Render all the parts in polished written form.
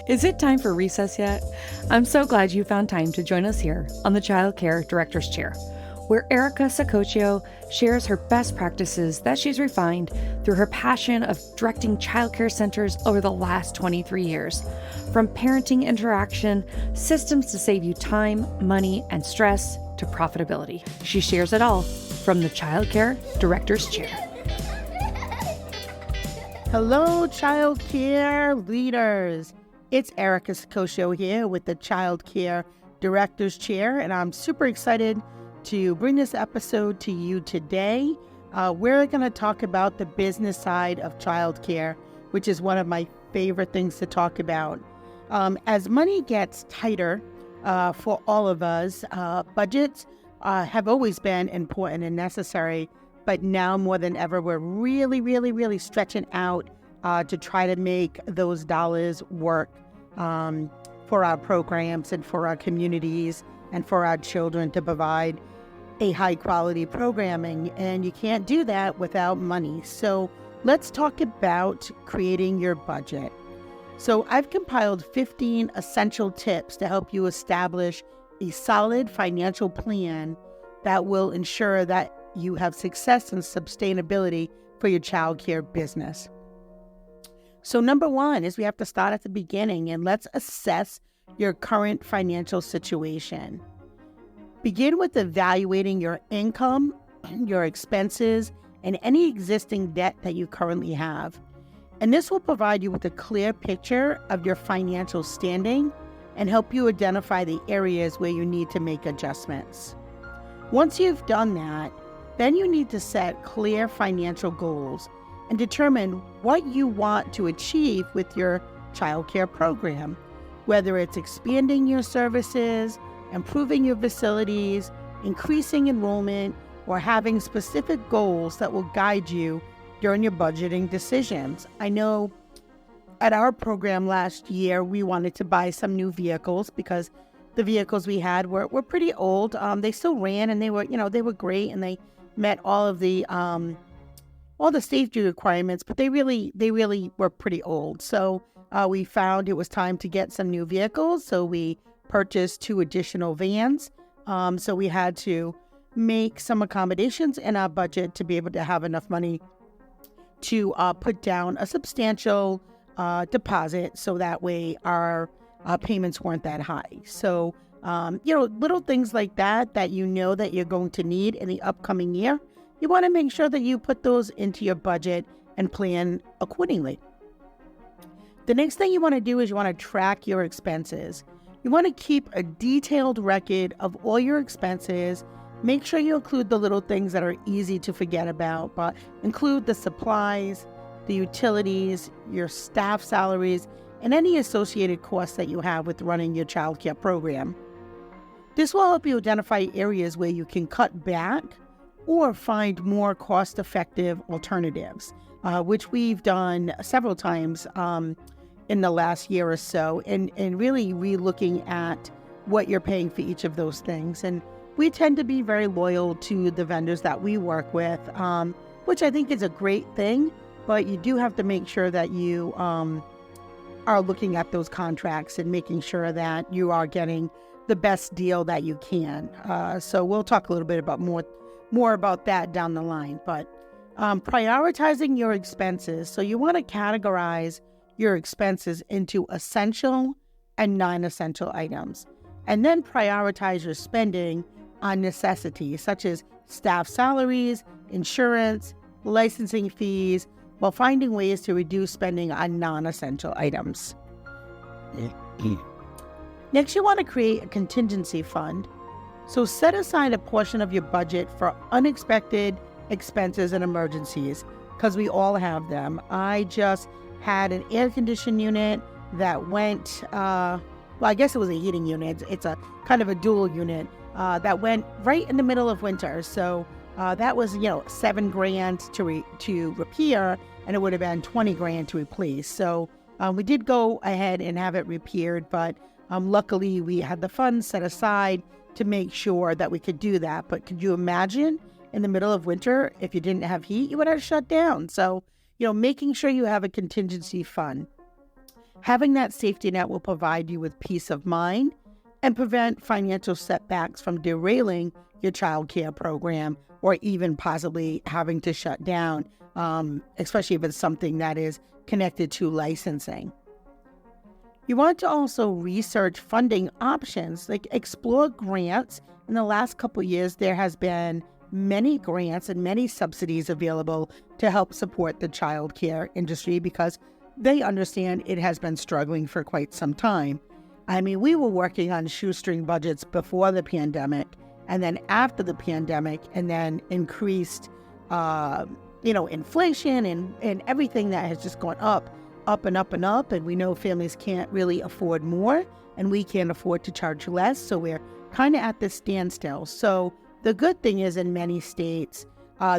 Is it time for recess yet? I'm so glad you found time to join us here on the Childcare Director's Chair, where Erica Sacoccio shares her best practices that she's refined through her passion of directing childcare centers over the last 23 years. From parenting interaction, systems to save you time, money, and stress, to profitability. She shares it all from the Childcare Director's Chair. Hello, childcare leaders. It's Erica Sacoccio here with the Childcare Director's Chair, and I'm super excited to bring this episode to you today. We're going to talk about the business side of childcare, which is one of my favorite things to talk about. As money gets tighter for all of us, budgets have always been important and necessary, but now more than ever, we're really stretching out to try to make those dollars work for our programs and for our communities and for our children to provide a high quality programming. And you can't do that without money. So let's talk about creating your budget. So I've compiled 15 essential tips to help you establish a solid financial plan that will ensure that you have success and sustainability for your childcare business. So number one is we have to start at the beginning, and let's assess your current financial situation. Begin with evaluating your income, your expenses, and any existing debt that you currently have. And this will provide you with a clear picture of your financial standing and help you identify the areas where you need to make adjustments. Once you've done that, then you need to set clear financial goals and determine what you want to achieve with your childcare program, whether it's expanding your services, improving your facilities, increasing enrollment, or having specific goals that will guide you during your budgeting decisions. I know at our program last year, we wanted to buy some new vehicles because the vehicles we had were pretty old. They still ran and they were great and they met all the safety requirements, but they really were pretty old. So we found it was time to get some new vehicles. So we purchased 2 additional vans. So we had to make some accommodations in our budget to be able to have enough money to put down a substantial deposit, so that way our payments weren't that high. So little things like that you know that you're going to need in the upcoming year, you want to make sure that you put those into your budget and plan accordingly. The next thing you want to do is you want to track your expenses. You want to keep a detailed record of all your expenses. Make sure you include the little things that are easy to forget about, but include the supplies, the utilities, your staff salaries, and any associated costs that you have with running your childcare program. This will help you identify areas where you can cut back or find more cost-effective alternatives, which we've done several times in the last year or so, and really re-looking at what you're paying for each of those things. And we tend to be very loyal to the vendors that we work with, which I think is a great thing, but you do have to make sure that you are looking at those contracts and making sure that you are getting the best deal that you can. So we'll talk a little bit about more about that down the line. But prioritizing your expenses. So you want to categorize your expenses into essential and non-essential items, and then prioritize your spending on necessities such as staff salaries, insurance, licensing fees, while finding ways to reduce spending on non-essential items. Next, you want to create a contingency fund. So set aside a portion of your budget for unexpected expenses and emergencies, because we all have them. I just had an air conditioning unit that went, I guess it was a heating unit. It's a kind of a dual unit that went right in the middle of winter. So that was, $7,000 to repair, and it would have been $20,000 to replace. So we did go ahead and have it repaired, but luckily we had the funds set aside to make sure that we could do that. But could you imagine in the middle of winter, if you didn't have heat, you would have shut down. So, making sure you have a contingency fund. Having that safety net will provide you with peace of mind and prevent financial setbacks from derailing your child care program or even possibly having to shut down, especially if it's something that is connected to licensing. You want to also research funding options, like explore grants. In the last couple of years, there has been many grants and many subsidies available to help support the child care industry because they understand it has been struggling for quite some time. I mean, we were working on shoestring budgets before the pandemic and then after the pandemic, and then increased, inflation and everything that has just gone up and up and up. And we know families can't really afford more and we can't afford to charge less. So we're kind of at this standstill. So the good thing is in many states,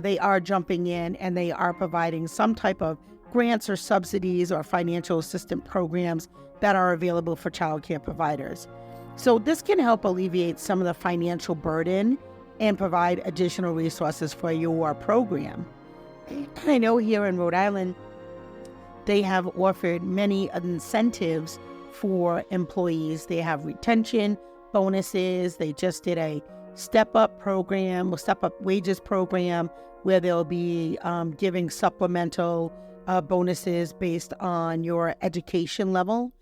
they are jumping in and they are providing some type of grants or subsidies or financial assistance programs that are available for child care providers. So this can help alleviate some of the financial burden and provide additional resources for your program. I know here in Rhode Island, they have offered many incentives for employees. They have retention bonuses. They just did a step-up program, or step-up wages program, where they'll be giving supplemental bonuses based on your education level.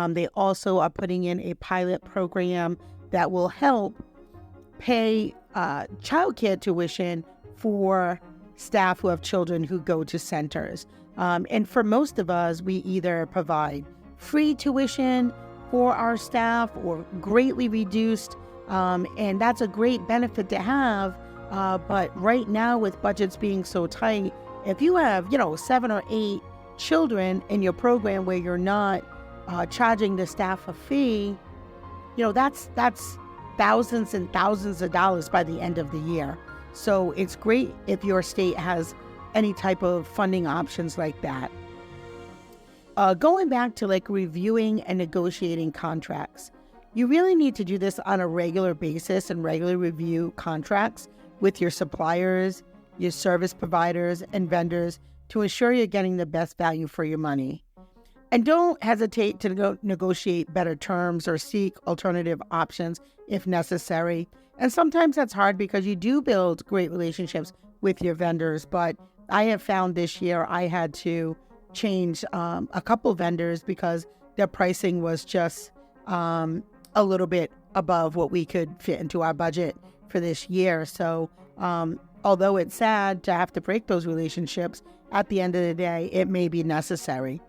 They also are putting in a pilot program that will help pay childcare tuition for staff who have children who go to centers. And for most of us, we either provide free tuition for our staff or greatly reduced. And that's a great benefit to have. But right now, with budgets being so tight, if you have, 7 or 8 children in your program where you're not charging the staff a fee, that's thousands and thousands of dollars by the end of the year. So it's great if your state has any type of funding options like that. Going back to reviewing and negotiating contracts, you really need to do this on a regular basis and regularly review contracts with your suppliers, your service providers, and vendors to ensure you're getting the best value for your money. And don't hesitate to negotiate better terms or seek alternative options if necessary. And sometimes that's hard because you do build great relationships with your vendors. But I have found this year I had to change a couple vendors because their pricing was just a little bit above what we could fit into our budget for this year. So although it's sad to have to break those relationships, at the end of the day, it may be necessary.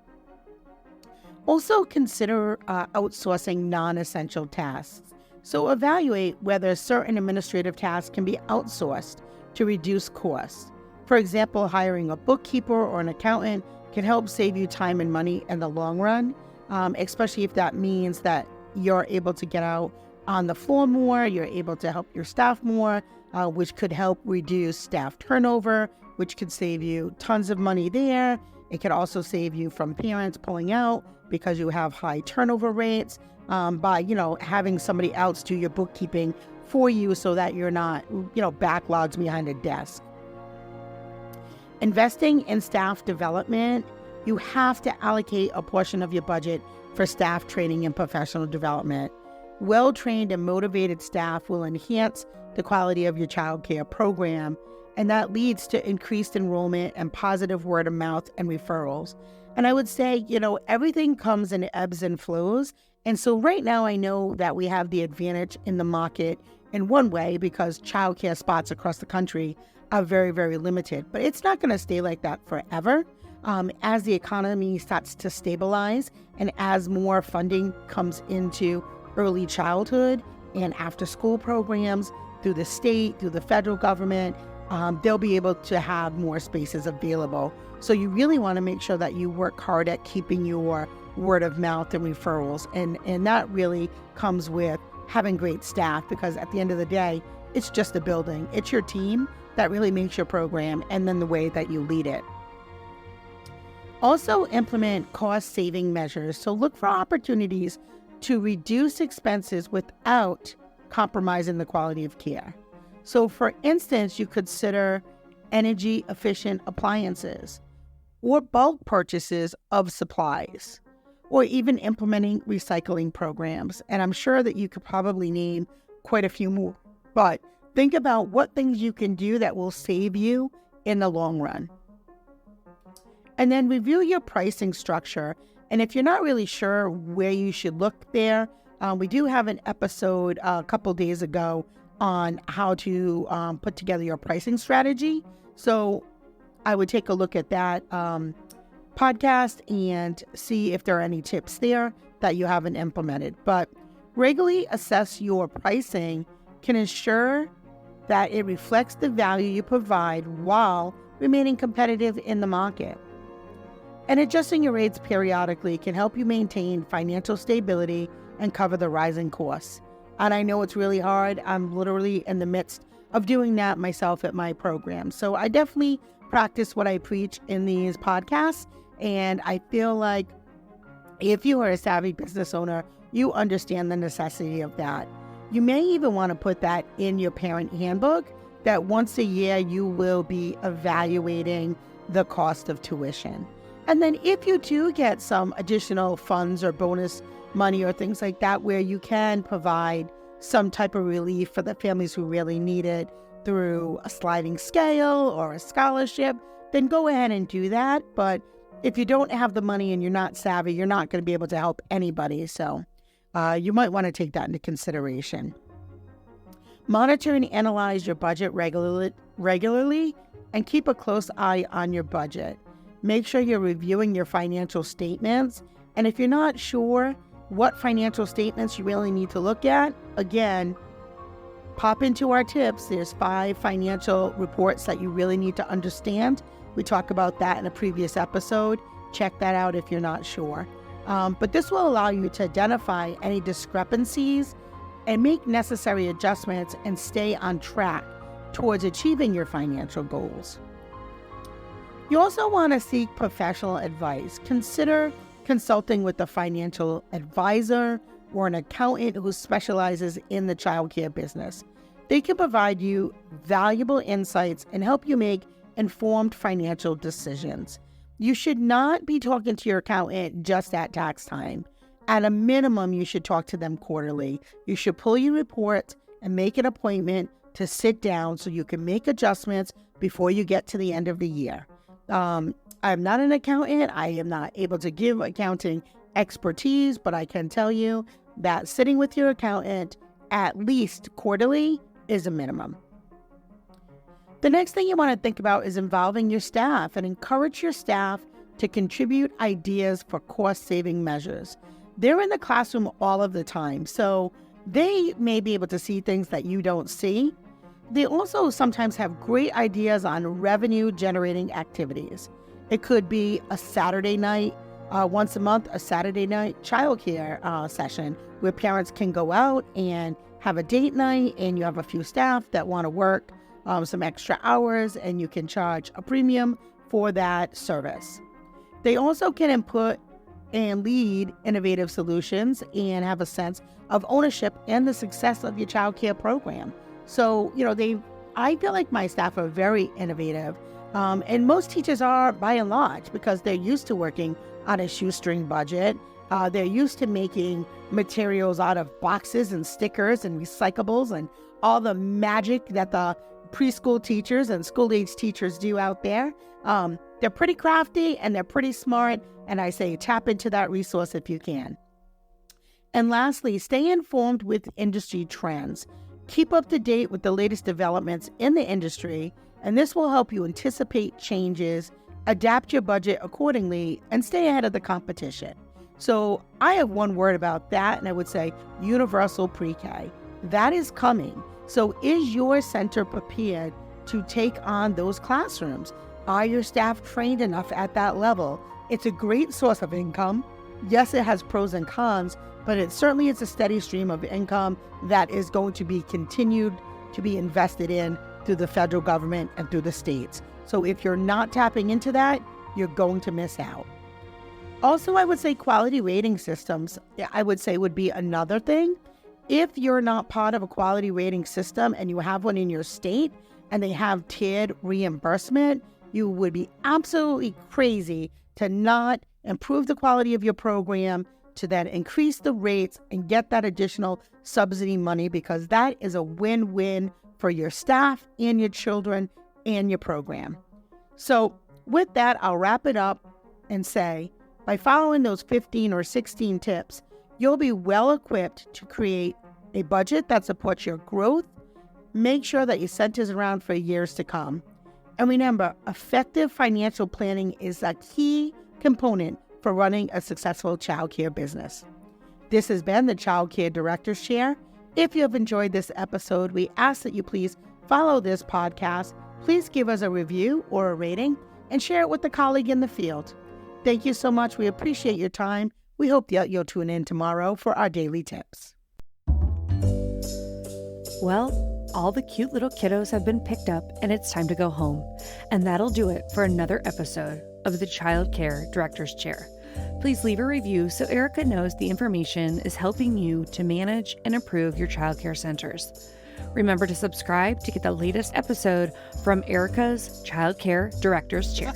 Also consider outsourcing non-essential tasks. So evaluate whether certain administrative tasks can be outsourced to reduce costs. For example, hiring a bookkeeper or an accountant can help save you time and money in the long run, especially if that means that you're able to get out on the floor more, you're able to help your staff more, which could help reduce staff turnover, which could save you tons of money there. It could also save you from parents pulling out because you have high turnover rates by, having somebody else do your bookkeeping for you so that you're not, backlogged behind a desk. Investing in staff development, you have to allocate a portion of your budget for staff training and professional development. Well-trained and motivated staff will enhance the quality of your child care program, and that leads to increased enrollment and positive word of mouth and referrals. And I would say, everything comes in ebbs and flows. And so right now I know that we have the advantage in the market in one way because childcare spots across the country are very, very limited. But it's not going to stay like that forever. As the economy starts to stabilize and as more funding comes into early childhood and after school programs through the state, through the federal government, they'll be able to have more spaces available. So you really want to make sure that you work hard at keeping your word of mouth and referrals. And that really comes with having great staff because at the end of the day, it's just a building. It's your team that really makes your program and then the way that you lead it. Also implement cost-saving measures. So look for opportunities to reduce expenses without compromising the quality of care. So for instance, you consider energy-efficient appliances or bulk purchases of supplies. or even implementing recycling programs. And I'm sure that you could probably name quite a few more. But think about what things you can do that will save you in the long run. And then review your pricing structure. And if you're not really sure where you should look there, we do have an episode a couple days ago on how to put together your pricing strategy. So I would take a look at that podcast and see if there are any tips there that you haven't implemented. But regularly assess your pricing can ensure that it reflects the value you provide while remaining competitive in the market. And adjusting your rates periodically can help you maintain financial stability and cover the rising costs. And I know it's really hard. I'm literally in the midst of doing that myself at my program. So I definitely practice what I preach in these podcasts. And I feel like if you are a savvy business owner, you understand the necessity of that. You may even want to put that in your parent handbook, that once a year you will be evaluating the cost of tuition. And then if you do get some additional funds or bonus money or things like that, where you can provide some type of relief for the families who really need it through a sliding scale or a scholarship, then go ahead and do that. But if you don't have the money and you're not savvy, you're not going to be able to help anybody. So you might want to take that into consideration. Monitor and analyze your budget regularly and keep a close eye on your budget. Make sure you're reviewing your financial statements. And if you're not sure what financial statements you really need to look at, again, pop into our tips. There's 5 financial reports that you really need to understand. We talk about that in a previous episode. Check that out if you're not sure. But this will allow you to identify any discrepancies and make necessary adjustments and stay on track towards achieving your financial goals. You also want to seek professional advice. Consider consulting with a financial advisor or an accountant who specializes in the childcare business. They can provide you valuable insights and help you make informed financial decisions. You should not be talking to your accountant just at tax time. At a minimum, you should talk to them quarterly. You should pull your report and make an appointment to sit down so you can make adjustments before you get to the end of the year. I'm not an accountant. I am not able to give accounting expertise, but I can tell you that sitting with your accountant at least quarterly is a minimum. The next thing you want to think about is involving your staff and encourage your staff to contribute ideas for cost-saving measures. They're in the classroom all of the time, so they may be able to see things that you don't see. They also sometimes have great ideas on revenue-generating activities. It could be a Saturday night, once a month, a Saturday night childcare session where parents can go out and have a date night, and you have a few staff that want to work some extra hours, and you can charge a premium for that service. They also can input and lead innovative solutions and have a sense of ownership and the success of your childcare program. So, I feel like my staff are very innovative, and most teachers are by and large, because they're used to working on a shoestring budget. They're used to making materials out of boxes and stickers and recyclables and all the magic that the preschool teachers and school-age teachers do out there. They're pretty crafty and they're pretty smart, and I say tap into that resource if you can. And lastly, stay informed with industry trends. Keep up to date with the latest developments in the industry, and this will help you anticipate changes, adapt your budget accordingly, and stay ahead of the competition. So I have one word about that, and I would say universal pre-K. That is coming. So is your center prepared to take on those classrooms? Are your staff trained enough at that level? It's a great source of income. Yes, it has pros and cons, but it certainly is a steady stream of income that is going to be continued to be invested in through the federal government and through the states. So if you're not tapping into that, you're going to miss out. Also, I would say quality rating systems, would be another thing. If you're not part of a quality rating system and you have one in your state and they have tiered reimbursement, you would be absolutely crazy to not improve the quality of your program, to then increase the rates and get that additional subsidy money, because that is a win-win for your staff and your children and your program. So with that, I'll wrap it up and say, by following those 15 or 16 tips, you'll be well equipped to create a budget that supports your growth. Make sure that your center's around for years to come. And remember, effective financial planning is a key component for running a successful childcare business. This has been the Childcare Director's Chair. If you have enjoyed this episode, we ask that you please follow this podcast. Please give us a review or a rating and share it with a colleague in the field. Thank you so much. We appreciate your time. We hope that you'll tune in tomorrow for our daily tips. Well, all the cute little kiddos have been picked up and it's time to go home. And that'll do it for another episode of the Childcare Director's Chair. Please leave a review so Erica knows the information is helping you to manage and improve your childcare centers. Remember to subscribe to get the latest episode from Erica's Childcare Director's Chair.